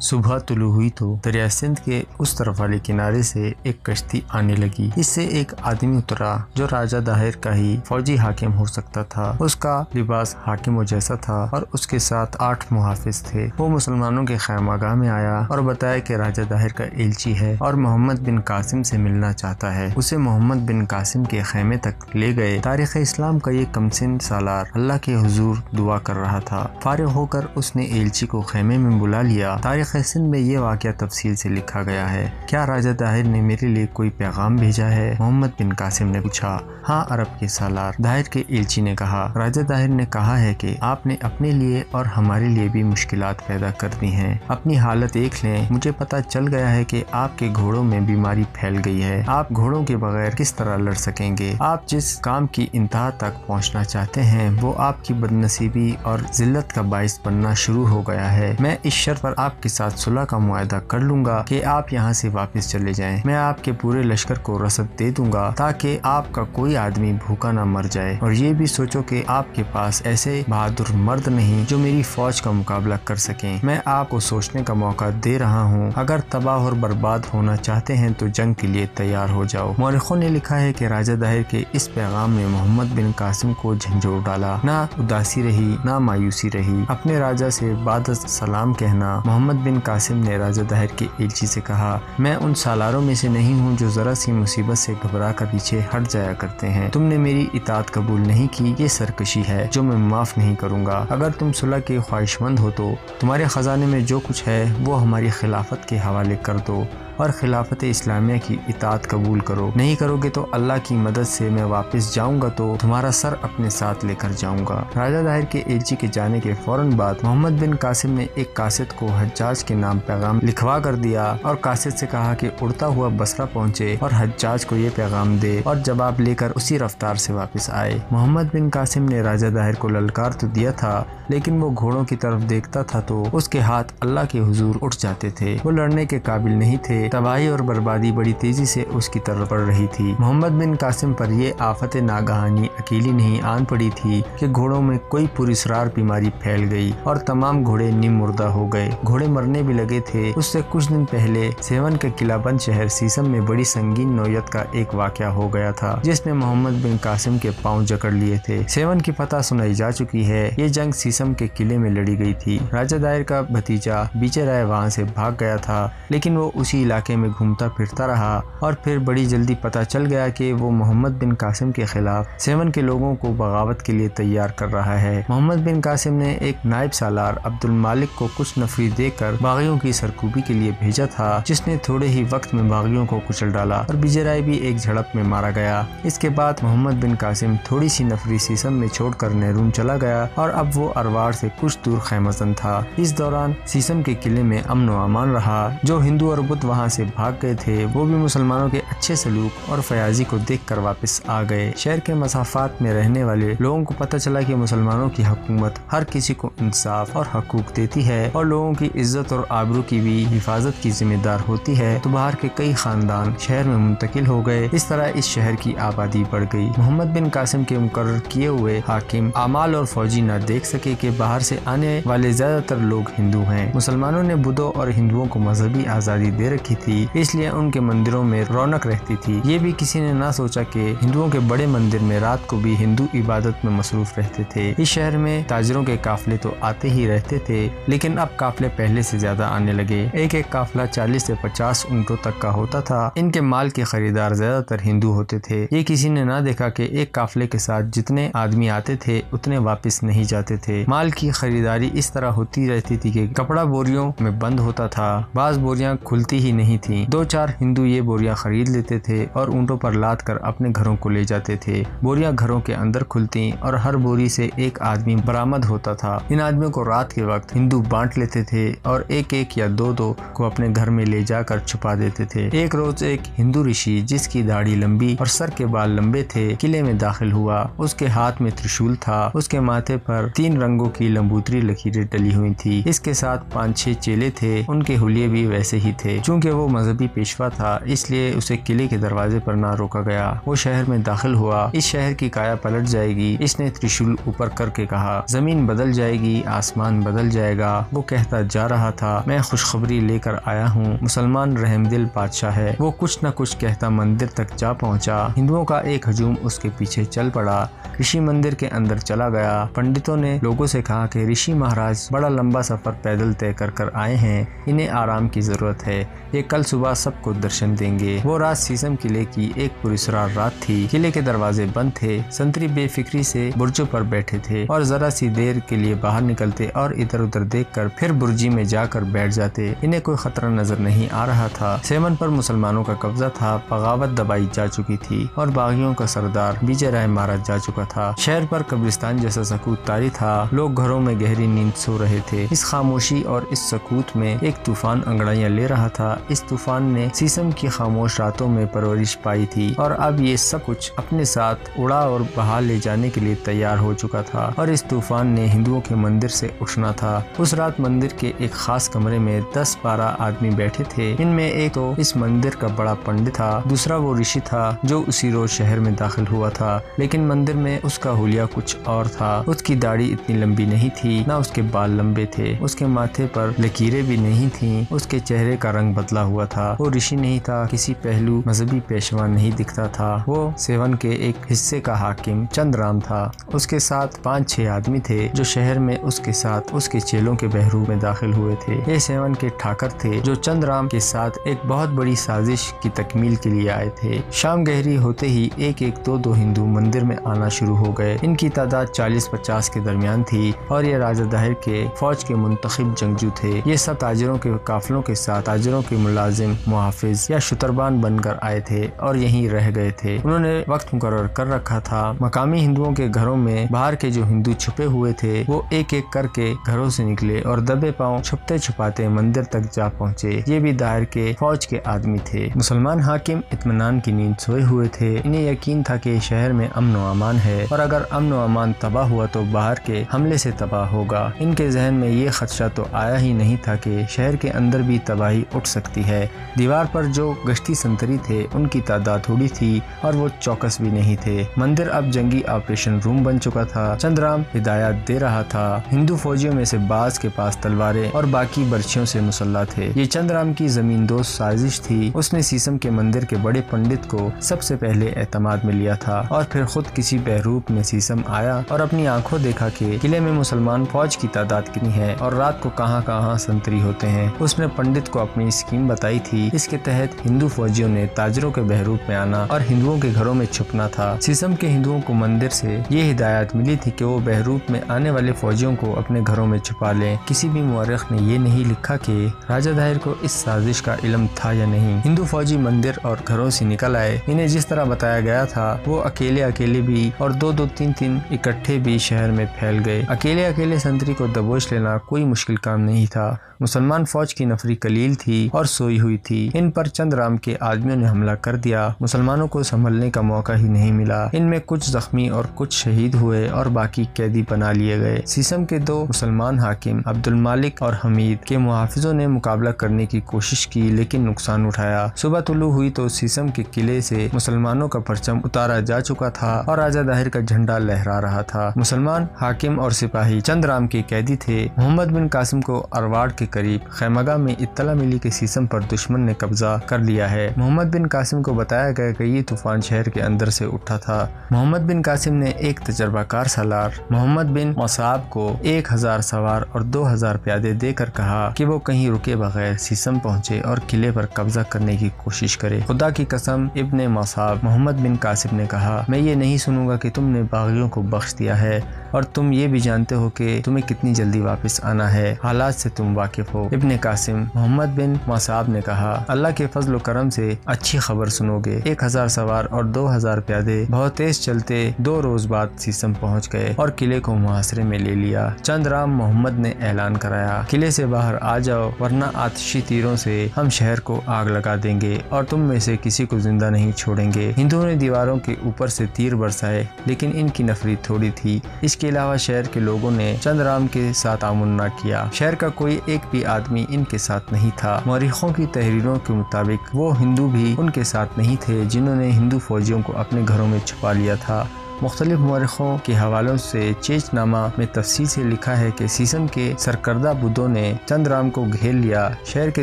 صبح طلوع ہوئی تو دریا سندھ کے اس طرف والے کنارے سے ایک کشتی آنے لگی۔ اس سے ایک آدمی اترا جو راجہ داہر کا ہی فوجی حاکم ہو سکتا تھا۔ اس کا لباس حاکموں جیسا تھا اور اس کے ساتھ 8 محافظ تھے۔ وہ مسلمانوں کے خیمہ گاہ میں آیا اور بتایا کہ راجہ داہر کا ایلچی ہے اور محمد بن قاسم سے ملنا چاہتا ہے۔ اسے محمد بن قاسم کے خیمے تک لے گئے۔ تاریخ اسلام کا یہ کمسن سالار اللہ کے حضور دعا کر رہا تھا۔ فارغ ہو کر اس نے ایلچی کو خیمے میں بلا لیا۔ تاریخ سندھ میں یہ واقعہ تفصیل سے لکھا گیا ہے۔ کیا راجہ داہر نے میرے لیے کوئی پیغام بھیجا ہے؟ محمد بن قاسم نے پوچھا۔ ہاں عرب کے سالار، داہر کے ایلچی نے کہا۔ راجہ داہر نے کہا ہے کہ آپ نے اپنے لیے اور ہمارے لیے بھی مشکلات پیدا کر دی ہیں۔ اپنی حالت دیکھ لیں، مجھے پتا چل گیا ہے کہ آپ کے گھوڑوں میں بیماری پھیل گئی ہے۔ آپ گھوڑوں کے بغیر کس طرح لڑ سکیں گے؟ آپ جس کام کی انتہا تک پہنچنا چاہتے ہیں وہ آپ کی بدنصیبی اور ذلت کا باعث بننا شروع ہو گیا ہے۔ میں اس شرط پر آپ کے ساتھ صلح کا معاہدہ کر لوں گا کہ آپ یہاں سے واپس چلے جائیں۔ میں آپ کے پورے لشکر کو رسد دے دوں گا تاکہ آپ کا کوئی آدمی بھوکا نہ مر جائے، اور یہ بھی سوچو کہ آپ کے پاس ایسے بہادر مرد نہیں جو میری فوج کا مقابلہ کر سکیں۔ میں آپ کو سوچنے کا موقع دے رہا ہوں، اگر تباہ اور برباد ہونا چاہتے ہیں تو جنگ کے لیے تیار ہو جاؤ۔ مورخوں نے لکھا ہے کہ راجہ داہر کے اس پیغام نے محمد بن قاسم کو جھنجھوڑ ڈالا۔ نہ اداسی رہی نہ مایوسی رہی۔ اپنے راجہ سے بعد از سلام کہنا، محمد بن قاسم نے راجہ داہر کے ایلچی سے کہا، میں ان سالاروں میں سے نہیں ہوں جو ذرا سی مصیبت سے گھبرا کر پیچھے ہٹ جایا کرتے ہیں۔ تم نے میری اطاعت قبول نہیں کی، یہ سرکشی ہے جو میں معاف نہیں کروں گا۔ اگر تم صلح کے خواہش مند ہو تو تمہارے خزانے میں جو کچھ ہے وہ ہماری خلافت کے حوالے کر دو اور خلافت اسلامیہ کی اطاعت قبول کرو۔ نہیں کرو گے تو اللہ کی مدد سے میں واپس جاؤں گا تو تمہارا سر اپنے ساتھ لے کر جاؤں گا۔ راجہ داہر کے ایلچی کے جانے کے فوراً بعد محمد بن قاسم نے ایک قاصد کو حجاج کے نام پیغام لکھوا کر دیا اور قاصد سے کہا کہ اڑتا ہوا بصرہ پہنچے اور حجاج کو یہ پیغام دے اور جواب لے کر اسی رفتار سے واپس آئے۔ محمد بن قاسم نے راجہ داہر کو للکار تو دیا تھا، لیکن وہ گھوڑوں کی طرف دیکھتا تھا تو اس کے ہاتھ اللہ کے حضور اٹھ جاتے تھے۔ وہ لڑنے کے قابل نہیں تھے۔ تباہی اور بربادی بڑی تیزی سے اس کی طرف بڑھ رہی تھی۔ محمد بن قاسم پر یہ آفت ناگہانی اکیلی نہیں آن پڑی تھی کہ گھوڑوں میں کوئی پراسرار بیماری پھیل گئی اور تمام گھوڑے نیم مردہ ہو گئے۔ گھوڑے مرنے بھی لگے تھے۔ اس سے کچھ دن پہلے سیون کے قلعہ بند شہر سیسم میں بڑی سنگین نوعیت کا ایک واقعہ ہو گیا تھا جس نے محمد بن قاسم کے پاؤں جکڑ لیے تھے۔ سیون کی فتح سنائی جا چکی ہے۔ یہ جنگ سیسم کے قلعے میں لڑی گئی تھی۔ راجہ داہر کا بھتیجا بیچے رائے وہاں سے بھاگ گیا تھا، لیکن وہ اسی علاقے میں گھومتا پھرتا رہا اور پھر بڑی جلدی پتہ چل گیا کہ وہ محمد بن قاسم کے خلاف سیون کے لوگوں کو بغاوت کے لیے تیار کر رہا ہے۔ محمد بن قاسم نے ایک نائب سالار عبد المالک کو کچھ نفری دے کر باغیوں کی سرکوبی کے لیے بھیجا تھا، جس نے تھوڑے ہی وقت میں باغیوں کو کچل ڈالا اور بیجے رائے بھی ایک جھڑپ میں مارا گیا۔ اس کے بعد محمد بن قاسم تھوڑی سی نفری سیسم میں چھوڑ کر نہرون چلا گیا اور اب وہ ارواڑ سے کچھ دور خیمہ زن تھا۔ اس دوران سیسم کے قلعے میں امن و امان رہا۔ جو ہندو اور بدھ وہاں سے بھاگ گئے تھے وہ بھی مسلمانوں کے اچھے سلوک اور فیاضی کو دیکھ کر واپس آ گئے۔ شہر کے مسافات میں رہنے والے لوگوں کو پتہ چلا کہ مسلمانوں کی حکومت ہر کسی کو انصاف اور حقوق دیتی ہے اور لوگوں کی عزت اور آبرو کی بھی حفاظت کی ذمہ دار ہوتی ہے، تو باہر کے کئی خاندان شہر میں منتقل ہو گئے۔ اس طرح اس شہر کی آبادی بڑھ گئی۔ محمد بن قاسم کے مقرر کیے ہوئے حاکم اعمال اور فوجی نہ دیکھ سکے کہ باہر سے آنے والے زیادہ تر لوگ ہندو ہیں۔ مسلمانوں نے بدھوں اور ہندوؤں کو مذہبی آزادی دے رکھی تھی، اس لیے ان کے مندروں میں رونق رہتی تھی۔ یہ بھی کسی نے نہ سوچا کہ ہندوؤں کے بڑے مندر میں رات کو بھی ہندو عبادت میں مصروف رہتے تھے۔ اس شہر میں تاجروں کے قافلے تو آتے ہی رہتے تھے، لیکن اب قافلے پہلے سے زیادہ آنے لگے۔ ایک ایک قافلہ 40 سے 50 اونٹوں تک کا ہوتا تھا۔ ان کے مال کے خریدار زیادہ تر ہندو ہوتے تھے۔ یہ کسی نے نہ دیکھا کہ ایک قافلے کے ساتھ جتنے آدمی آتے تھے اتنے واپس نہیں جاتے تھے۔ مال کی خریداری اس طرح ہوتی رہتی تھی کہ کپڑا بوریوں میں بند ہوتا تھا، بعض بوریاں کھلتی ہی نہیں تھیں۔ 2-4 ہندو یہ بوریاں خرید لیتے تھے اور اونٹوں پر لاد کر اپنے گھروں کو لے جاتے تھے۔ بوریاں گھروں کے اندر کھلتی اور ہر بوری سے ایک آدمی برآمد ہوتا تھا۔ ان آدمیوں کو رات کے وقت ہندو بانٹ لیتے تھے اور ایک ایک یا دو کو اپنے گھر میں لے جا کر چھپا دیتے تھے۔ ایک روز ایک ہندو رشی جس کی داڑھی لمبی اور سر کے بال لمبے تھے قلعے میں داخل ہوا۔ اس کے ہاتھ میں ترشول تھا۔ اس کے ماتھے پر 3 رنگوں کی لمبوتری لکیریں ڈلی ہوئی تھی۔ اس کے ساتھ 5-6 چیلے تھے، ان کے حلیے بھی ویسے ہی تھے۔ چونکہ چونکہ وہ مذہبی پیشوا تھا اس لیے اسے قلعے کے دروازے پر نہ روکا گیا۔ وہ شہر میں داخل ہوا۔ اس شہر کی کایا پلٹ جائے گی، اس نے ترشول اوپر کر کے کہا۔ زمین بدل جائے گی، آسمان بدل جائے گا۔ وہ کہتا جا رہا تھا، میں خوشخبری لے کر آیا ہوں، مسلمان رحم دل بادشاہ ہے۔ وہ کچھ نہ کچھ کہتا مندر تک جا پہنچا۔ ہندوؤں کا ایک ہجوم اس کے پیچھے چل پڑا۔ رشی مندر کے اندر چلا گیا۔ پنڈتوں نے لوگوں سے کہا کہ رشی مہاراج بڑا لمبا سفر پیدل طے کر آئے ہیں، انہیں آرام کی ضرورت ہے، یہ کل صبح سب کو درشن دیں گے۔ وہ رات سیسم قلعے کی ایک پراسرار رات تھی۔ قلعے کے دروازے بند تھے۔ سنتری بے فکری سے برجوں پر بیٹھے تھے اور ذرا سی دیر کے لیے باہر نکلتے اور ادھر ادھر دیکھ کر پھر برجی میں جا کر بیٹھ جاتے۔ انہیں کوئی خطرہ نظر نہیں آ رہا تھا۔ سیون پر مسلمانوں کا قبضہ تھا، بغاوت دبائی جا چکی تھی اور باغیوں کا سردار وجے رائے مارا جا چکا تھا۔ شہر پر قبرستان جیسا سکوت طاری تھا۔ لوگ گھروں میں گہری نیند سو رہے تھے۔ اس خاموشی اور اس سکوت میں ایک طوفان انگڑائیاں لے رہا تھا۔ اس طوفان نے سیسم کی خاموش راتوں میں پرورش پائی تھی اور اب یہ سب کچھ اپنے ساتھ اڑا اور بہا لے جانے کے لیے تیار ہو چکا تھا۔ اور اس طوفان نے ہندوؤں کے مندر سے اٹھنا تھا۔ اس رات مندر کے ایک خاص کمرے میں 10-12 آدمی بیٹھے تھے۔ ان میں ایک تو اس مندر کا بڑا پنڈت تھا، دوسرا وہ رشی تھا جو اسی روز شہر میں داخل ہوا تھا، لیکن مندر میں اس کا حلیہ کچھ اور تھا۔ اس کی داڑھی اتنی لمبی نہیں تھی، نہ اس کے بال لمبے تھے، اس کے ماتھے پر لکیریں بھی نہیں تھیں، اس کے چہرے کا رنگ بدلا ہوا تھا۔ وہ رشی نہیں تھا، کسی پہلو مذہبی پیشوا نہیں دکھتا تھا۔ وہ سیون کے ایک حصے کا حاکم چند رام تھا۔ اس کے ساتھ 5-6 آدمی تھے جو شہر میں اس کے ساتھ اس کے چیلوں کے بہرو میں داخل ہوئے تھے۔ یہ سیون کے ٹھاکر تھے جو چند رام کے ساتھ ایک بہت بڑی سازش کی تکمیل کے لیے آئے تھے۔ شام گہری ہوتے ہی ایک ایک دو ہندو مندر میں آنا شروع ہو گئے۔ ان کی تعداد 40-50 کے درمیان تھی اور یہ راجہ داہر کے فوج کے منتخب جنگجو تھے۔ یہ سب تاجروں کے قافلوں کے ساتھ تاجروں کے ملازم، محافظ یا شتربان بن کر آئے تھے اور یہیں رہ گئے تھے۔ انہوں نے وقت مقرر کر رکھا تھا۔ مقامی ہندوؤں کے گھروں میں باہر کے جو ہندو چھپے ہوئے تھے وہ ایک ایک کر کے گھروں سے نکلے اور دبے پاؤں چھپتے چھپاتے مندر تک جا پہنچے۔ یہ بھی داہر کے فوج کے آدمی تھے۔ مسلمان حاکم اطمینان کی نیند سوئے ہوئے تھے۔ انہیں یقین تھا کہ شہر میں امن و امان ہے اور اگر امن و امان تباہ ہوا تو باہر کے حملے سے تباہ ہوگا۔ ان کے ذہن میں یہ خدشہ تو آیا ہی نہیں تھا کہ شہر کے اندر بھی تباہی اٹھ سکتی ہے۔ دیوار پر جو گشتی سنتری تھے ان کی تعداد تھوڑی تھی اور وہ چوکس بھی نہیں تھے۔ مندر اب جنگی آپریشن روم بن چکا تھا۔ چند رام ہدایات دے رہا تھا۔ ہندو فوجیوں میں سے بعض کے پاس تلواریں اور باقی برچھیوں سے مسلح تھے۔ یہ چند رام کی زمین دوست سازش تھی۔ اس نے سیسم کے مندر کے بڑے پنڈت کو سب سے پہلے اعتماد میں لیا تھا اور پھر خود کسی بہروپ میں سیسم آیا اور اپنی آنکھوں دیکھا کہ قلعے میں مسلمان فوج کی تعداد کتنی ہے اور رات کو کہاں کہاں سنتری ہوتے ہیں۔ اس نے پنڈت کو اپنی اسکیم بتائی تھی۔ اس کے تحت ہندو فوجیوں نے تاجروں کے بہروپ میں آنا اور ہندوؤں کے گھروں میں چھپنا تھا۔ سیسم کے ہندوؤں کو مندر سے یہ ہدایت ملی تھی کہ وہ بہروپ میں آنے والے فوجیوں کو اپنے گھروں میں چھپا لیں۔ کسی بھی مورخ نے یہ نہیں لکھا کہ راجہ داہر کو اس سازش کا علم تھا یا نہیں۔ ہندو فوجی مندر اور گھروں سے نکل آئے۔ انہیں جس طرح بتایا گیا تھا وہ اکیلے بھی اور 2-3 اکٹھے بھی شہر میں پھیل گئے۔ اکیلے سنتری کو دبوچ لینا کوئی مشکل کام نہیں تھا۔ مسلمان فوج کی نفری قلیل تھی اور سوئی ہوئی تھی۔ ان پر چند رام کے آدمیوں نے حملہ کر دیا۔ مسلمانوں کو سنبھلنے کا موقع ہی نہیں ملا۔ ان میں کچھ زخمی اور کچھ شہید ہوئے اور باقی قیدی بنا لیے گئے۔ سیسم کے 2 مسلمان حاکم عبد المالک اور حمید کے محافظوں نے مقابلہ کرنے کی کوشش کی لیکن نقصان اٹھایا۔ صبح طلوع ہوئی تو سیسم کے قلعے سے مسلمانوں کا پرچم اتارا جا چکا تھا اور راجہ داہر کا جھنڈا لہرا رہا تھا۔ مسلمان حاکم اور سپاہی چند رام کے قیدی تھے۔ محمد بن قاسم کو ارواڑ کے قریب خیمگاہ میں اطلاع ملی کہ سیسم پر دشمن نے قبضہ کر لیا ہے۔ محمد بن قاسم کو بتایا گیا کہ یہ طوفان شہر کے اندر سے اٹھا تھا۔ محمد بن قاسم نے ایک تجربہ کار سالار محمد بن مصعب کو 1000 سوار اور 2000 پیادے دے کر کہا کہ وہ کہیں رکے بغیر سیسم پہنچے اور قلعے پر قبضہ کرنے کی کوشش کرے۔ خدا کی قسم، ابن مصعب محمد بن قاسم نے کہا، میں یہ نہیں سنوں گا کہ تم نے باغیوں کو بخش دیا ہے اور تم یہ بھی جانتے ہو کہ تمہیں کتنی جلدی واپس آنا ہے۔ حالات سے تم واقف ہو۔ ابن قاسم محمد بن مصعب نے کہا، اللہ کے فضل و کرم سے اچھی خبر سنو گے۔ 1000 سوار اور 2000 پیادے بہت تیز چلتے 2 روز بعد سیسم پہنچ گئے اور قلعے کو محاصرے میں لے لیا۔ چند رام محمد نے اعلان کرایا، قلعے سے باہر آ جاؤ ورنہ آتشی تیروں سے ہم شہر کو آگ لگا دیں گے اور تم میں سے کسی کو زندہ نہیں چھوڑیں گے۔ ہندوؤں نے دیواروں کے اوپر سے تیر برسائے لیکن ان کی نفری تھوڑی تھی۔ اس کے علاوہ شہر کے لوگوں نے چند رام کے ساتھ تعاون نہ کیا۔ شہر کا کوئی ایک بھی آدمی ان کے ساتھ نہیں تھا۔ مورخوں مورخوں کی تحریروں کے مطابق وہ ہندو بھی ان کے ساتھ نہیں تھے جنہوں نے ہندو فوجیوں کو اپنے گھروں میں چھپا لیا تھا۔ مختلف مورخوں کے حوالوں سے چیچ نامہ میں تفصیل سے لکھا ہے کہ سیسم کے سرکردہ بدھوں نے چند رام کو گھیر لیا۔ شہر کے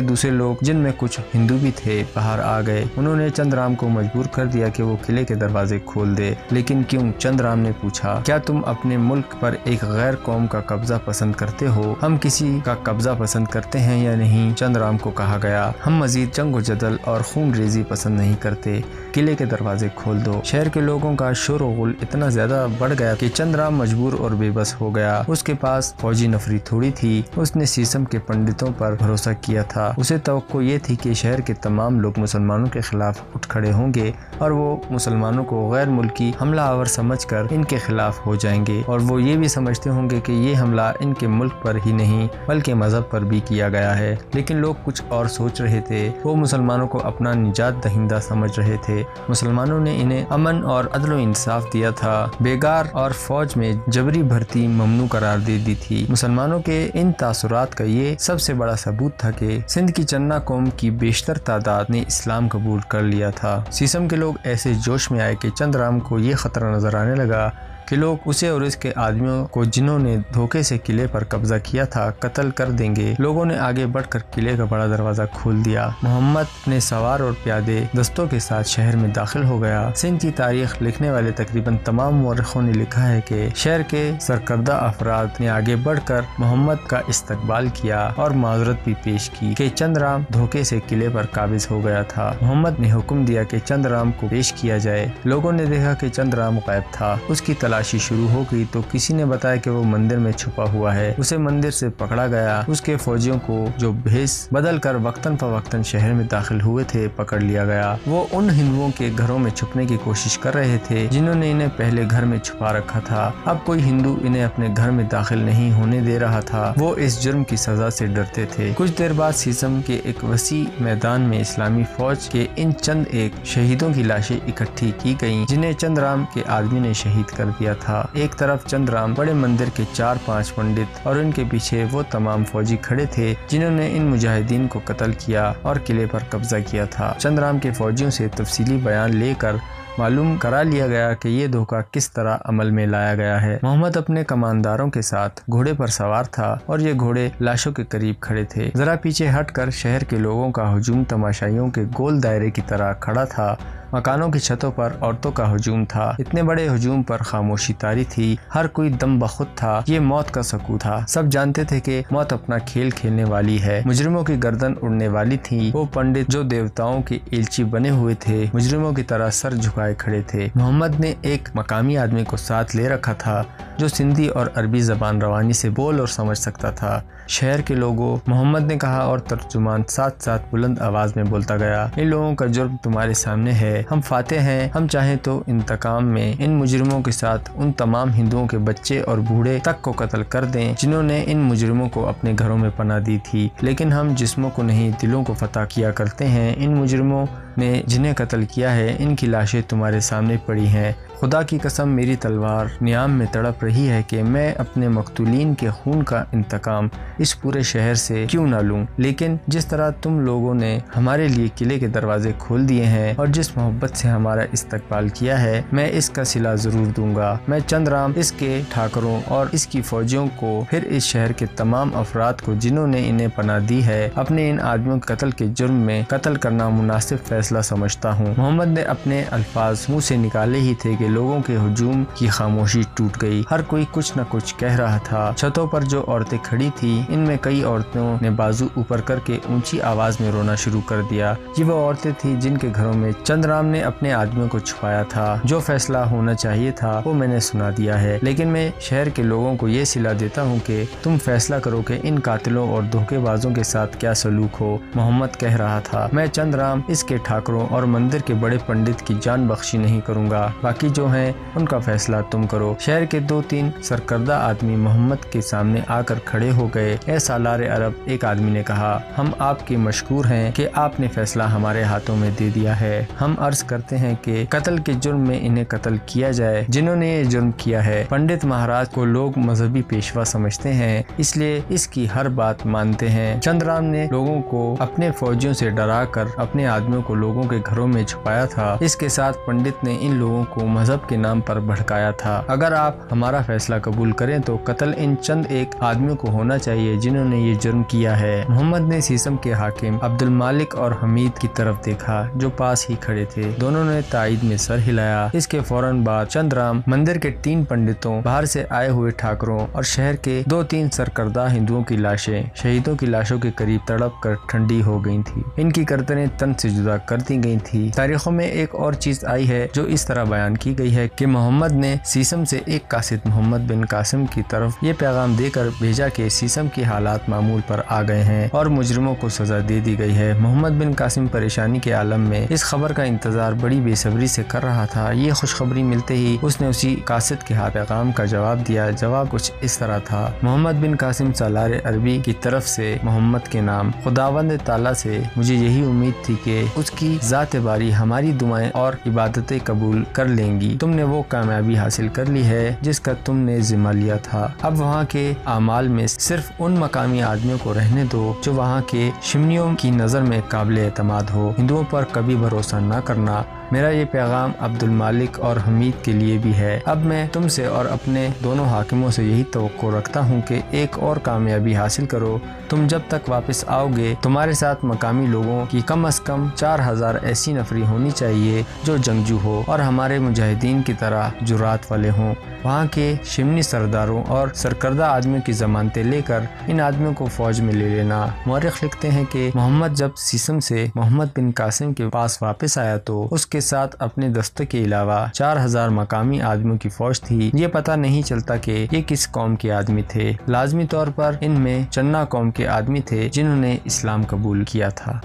دوسرے لوگ جن میں کچھ ہندو بھی تھے باہر آ گئے۔ انہوں نے چند رام کو مجبور کر دیا کہ وہ قلعے کے دروازے کھول دے۔ لیکن کیوں؟ چند رام نے پوچھا، کیا تم اپنے ملک پر ایک غیر قوم کا قبضہ پسند کرتے ہو؟ ہم کسی کا قبضہ پسند کرتے ہیں یا نہیں؟ چند رام کو کہا گیا، ہم مزید جنگ و جدل اور خون ریزی پسند نہیں کرتے، قلعے کے دروازے کھول دو۔ شہر کے لوگوں کا شور و غل اتنا زیادہ بڑھ گیا کہ چند رام مجبور اور بے بس ہو گیا۔ اس کے پاس فوجی نفری تھوڑی تھی۔ اس نے سیسم کے پنڈتوں پر بھروسہ کیا تھا۔ اسے توقع یہ تھی کہ شہر کے تمام لوگ مسلمانوں کے خلاف اٹھ کھڑے ہوں گے اور وہ مسلمانوں کو غیر ملکی حملہ آور سمجھ کر ان کے خلاف ہو جائیں گے، اور وہ یہ بھی سمجھتے ہوں گے کہ یہ حملہ ان کے ملک پر ہی نہیں بلکہ مذہب پر بھی کیا گیا ہے۔ لیکن لوگ کچھ اور سوچ رہے تھے۔ وہ مسلمانوں کو اپنا نجات دہندہ سمجھ رہے تھے۔ مسلمانوں نے انہیں امن اور عدل و انصاف دیا تھا، بیگار اور فوج میں جبری بھرتی ممنوع قرار دے دی تھی۔ مسلمانوں کے ان تاثرات کا یہ سب سے بڑا ثبوت تھا کہ سندھ کی چننا قوم کی بیشتر تعداد نے اسلام قبول کر لیا تھا۔ سیسم کے لوگ ایسے جوش میں آئے کہ چند رام کو یہ خطرہ نظر آنے لگا کہ لوگ اسے اور اس کے آدمیوں کو جنہوں نے دھوکے سے قلعے پر قبضہ کیا تھا قتل کر دیں گے۔ لوگوں نے آگے بڑھ کر قلعے کا بڑا دروازہ کھول دیا۔ محمد اپنے سوار اور پیادے دستوں کے ساتھ شہر میں داخل ہو گیا۔ سندھ کی تاریخ لکھنے والے تقریباً تمام مورخوں نے لکھا ہے کہ شہر کے سرکردہ افراد نے آگے بڑھ کر محمد کا استقبال کیا اور معذرت بھی پیش کی کہ چند رام دھوکے سے قلعے پر قابض ہو گیا تھا۔ محمد نے حکم دیا کہ چند رام کو پیش کیا جائے۔ لوگوں نے دیکھا کہ چند رام غائب تھا۔ اس کی تلاشی شروع ہو گئی تو کسی نے بتایا کہ وہ مندر میں چھپا ہوا ہے۔ اسے مندر سے پکڑا گیا۔ اس کے فوجیوں کو جو بھیس بدل کر وقتاً فوقتاً شہر میں داخل ہوئے تھے پکڑ لیا گیا۔ وہ ان ہندوؤں کے گھروں میں چھپنے کی کوشش کر رہے تھے جنہوں نے انہیں پہلے گھر میں چھپا رکھا تھا۔ اب کوئی ہندو انہیں اپنے گھر میں داخل نہیں ہونے دے رہا تھا۔ وہ اس جرم کی سزا سے ڈرتے تھے۔ کچھ دیر بعد سیسم کے ایک وسیع میدان میں اسلامی فوج کے ان چند ایک شہیدوں کی لاشیں اکٹھی کی گئیں جنہیں چند رام کے آدمی نے شہید کر دیا تھا۔ ایک طرف چند رام بڑے مندر کے 4-5 پنڈت اور ان کے پیچھے وہ تمام فوجی کھڑے تھے جنہوں نے ان مجاہدین کو قتل کیا اور قلعے پر قبضہ کیا تھا۔ چند رام کے فوجیوں سے تفصیلی بیان لے کر معلوم کرا لیا گیا کہ یہ دھوکہ کس طرح عمل میں لایا گیا ہے۔ محمد اپنے کمانداروں کے ساتھ گھوڑے پر سوار تھا اور یہ گھوڑے لاشوں کے قریب کھڑے تھے۔ ذرا پیچھے ہٹ کر شہر کے لوگوں کا ہجوم تماشائیوں کے گول دائرے کی طرح کھڑا تھا۔ مکانوں کی چھتوں پر عورتوں کا ہجوم تھا۔ اتنے بڑے ہجوم پر خاموشی طاری تھی۔ ہر کوئی دم بخود تھا۔ یہ موت کا سکوت تھا۔ سب جانتے تھے کہ موت اپنا کھیل کھیلنے والی ہے۔ مجرموں کی گردن اڑنے والی تھی۔ وہ پنڈت جو دیوتاؤں کے ایلچی بنے ہوئے تھے مجرموں کی طرح سر جھکائے کھڑے تھے۔ محمد نے ایک مقامی آدمی کو ساتھ لے رکھا تھا جو سندھی اور عربی زبان روانی سے بول اور سمجھ سکتا تھا۔ شہر کے لوگوں، محمد نے کہا اور ترجمان ساتھ ساتھ بلند آواز میں بولتا گیا، ان لوگوں کا جرم تمہارے سامنے ہے۔ ہم فاتح ہیں۔ ہم چاہیں تو انتقام میں ان مجرموں کے ساتھ ان تمام ہندوؤں کے بچے اور بوڑھے تک کو قتل کر دیں جنہوں نے ان مجرموں کو اپنے گھروں میں پناہ دی تھی، لیکن ہم جسموں کو نہیں دلوں کو فتح کیا کرتے ہیں۔ ان مجرموں نے جنہیں قتل کیا ہے ان کی لاشیں تمہارے سامنے پڑی ہیں۔ خدا کی قسم میری تلوار نیام میں تڑپ رہی ہے کہ میں اپنے مقتولین کے خون کا انتقام اس پورے شہر سے کیوں نہ لوں، لیکن جس طرح تم لوگوں نے ہمارے لیے قلعے کے دروازے کھول دیے ہیں اور جس محبت سے ہمارا استقبال کیا ہے، میں اس کا صلہ ضرور دوں گا۔ میں چند رام، اس کے ٹھاکروں اور اس کی فوجیوں کو، پھر اس شہر کے تمام افراد کو جنہوں نے انہیں پناہ دی ہے، اپنے ان آدمیوں کے قتل کے جرم میں قتل کرنا مناسب فیصلہ سمجھتا ہوں۔ محمد نے اپنے الفاظ منہ سے نکالے ہی تھے کہ لوگوں کے ہجوم کی خاموشی ٹوٹ گئی۔ ہر کوئی کچھ نہ کچھ کہہ رہا تھا۔ چھتوں پر جو عورتیں کھڑی تھیں ان میں کئی عورتوں نے بازو اوپر کر کے اونچی آواز میں رونا شروع کر دیا۔ یہ وہ عورتیں تھیں جن کے گھروں میں چند رام نے اپنے آدمیوں کو چھپایا تھا۔ جو فیصلہ ہونا چاہیے تھا وہ میں نے سنا دیا ہے، لیکن میں شہر کے لوگوں کو یہ صلاح دیتا ہوں کہ تم فیصلہ کرو کہ ان قاتلوں اور دھوکے بازوں کے ساتھ کیا سلوک ہو۔ محمد کہہ رہا تھا، میں چند رام، اس کے ٹھاکر ٹھاکروں اور مندر کے بڑے پنڈت کی جان بخشی نہیں کروں گا، باقی جو ہیں ان کا فیصلہ تم کرو۔ شہر کے 2-3 سرکردہ آدمی محمد کے سامنے آ کر کھڑے ہو گئے۔ اے سالار عرب، ایک آدمی نے کہا، ہم آپ کے مشکور ہیں کہ آپ نے فیصلہ ہمارے ہاتھوں میں دے دیا ہے۔ ہم عرض کرتے ہیں کہ قتل کے جرم میں انہیں قتل کیا جائے جنہوں نے یہ جرم کیا ہے۔ پنڈت مہاراج کو لوگ مذہبی پیشوا سمجھتے ہیں، اس لیے اس کی ہر بات مانتے ہیں۔ چند رام نے لوگوں کو اپنے فوجیوں سے ڈرا کر اپنے آدمیوں کو لوگوں کے گھروں میں چھپایا تھا۔ اس کے ساتھ پنڈت نے ان لوگوں کو مذہب کے نام پر بھڑکایا تھا۔ اگر آپ ہمارا فیصلہ قبول کریں تو قتل ان چند ایک آدمیوں کو ہونا چاہیے جنہوں نے یہ جرم کیا ہے۔ محمد نے سیسم کے حاکم عبد المالک اور حمید کی طرف دیکھا جو پاس ہی کھڑے تھے۔ دونوں نے تائید میں سر ہلایا۔ اس کے فوراً بعد چند رام، مندر کے 3 پنڈتوں، باہر سے آئے ہوئے ٹھاکروں اور شہر کے 2-3 سرکردہ ہندوؤں کی لاشیں شہیدوں کی لاشوں کے قریب تڑپ کر ٹھنڈی ہو گئی تھی۔ ان کی گردنیں تن سے جدا کر دی گئی تھی۔ تاریخوں میں ایک اور چیز آئی ہے جو اس طرح بیان کی گئی ہے کہ محمد نے سیسم سے ایک قاصد محمد بن قاسم کی طرف یہ پیغام دے کر بھیجا کہ سیسم کے حالات معمول پر آ گئے ہیں اور مجرموں کو سزا دے دی گئی ہے۔ محمد بن قاسم پریشانی کے عالم میں اس خبر کا انتظار بڑی بے صبری سے کر رہا تھا۔ یہ خوشخبری ملتے ہی اس نے اسی قاصد کے ہاتھ پیغام کا جواب دیا۔ جواب کچھ اس طرح تھا، محمد بن قاسم سالار عربی کی طرف سے محمد کے نام، خداوند تعالیٰ سے مجھے یہی امید تھی کہ اس کی ذات باری ہماری دعائیں اور عبادتیں قبول کر لیں گی۔ تم نے وہ کامیابی حاصل کر لی ہے جس کا تم نے ذمہ لیا تھا۔ اب وہاں کے اعمال میں صرف ان مقامی آدمیوں کو رہنے دو جو وہاں کے شمنیوں کی نظر میں قابل اعتماد ہو۔ ہندوؤں پر کبھی بھروسہ نہ کرنا۔ میرا یہ پیغام عبد المالک اور حمید کے لیے بھی ہے۔ اب میں تم سے اور اپنے دونوں حاکموں سے یہی توقع رکھتا ہوں کہ ایک اور کامیابی حاصل کرو۔ تم جب تک واپس آؤ گے تمہارے ساتھ مقامی لوگوں کی کم از کم 4000 ایسی نفری ہونی چاہیے جو جنگجو ہو اور ہمارے مجاہدین کی طرح جرات والے ہوں۔ وہاں کے شمنی سرداروں اور سرکردہ آدمیوں کی ضمانتیں لے کر ان آدمیوں کو فوج میں لے لینا۔ مورخ لکھتے ہیں کہ محمد جب سیسم سے محمد بن قاسم کے پاس واپس آیا تو اس کے ساتھ اپنے دستے کے علاوہ 4000 مقامی آدمیوں کی فوج تھی۔ یہ پتہ نہیں چلتا کہ یہ کس قوم کے آدمی تھے۔ لازمی طور پر ان میں چنا قوم کے آدمی تھے جنہوں نے اسلام قبول کیا تھا۔